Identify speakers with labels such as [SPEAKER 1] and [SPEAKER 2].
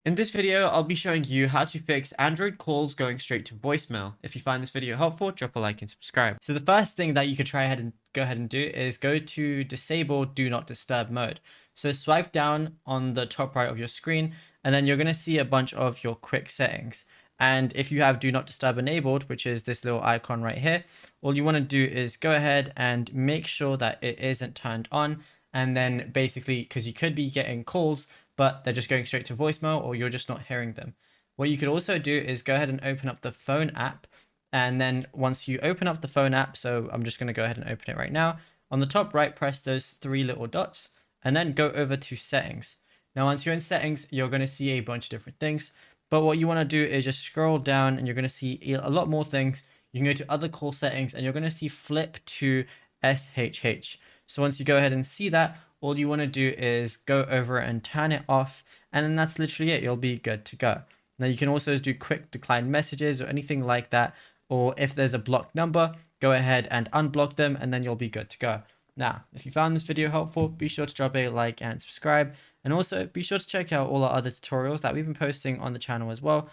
[SPEAKER 1] In this video, I'll be showing you how to fix Android calls going straight to voicemail. If you find this video helpful, drop a like and subscribe. So the first thing that you could go ahead and do is go to disable do not disturb mode. So swipe down on the top right of your screen, and then you're going to see a bunch of your quick settings. And if you have do not disturb enabled, which is this little icon right here, all you want to do is go ahead and make sure that it isn't turned on. And then basically, because you could be getting calls, but they're just going straight to voicemail or you're just not hearing them. What you could also do is go ahead and open up the phone app. And then once you open up the phone app, so I'm just going to go ahead and open it right now. On the top right, press those three little dots and then go over to settings. Now, once you're in settings, you're going to see a bunch of different things. But what you want to do is just scroll down and you're going to see a lot more things. You can go to other call settings and you're going to see flip to SHH. So once you go ahead and see that, all you want to do is go over and turn it off, and then that's literally it. You'll be good to go. Now you can also do quick decline messages or anything like that, or if there's a blocked number, go ahead and unblock them, and then you'll be good to go. Now, if you found this video helpful, be sure to drop a like and subscribe, and also be sure to check out all our other tutorials that we've been posting on the channel as well.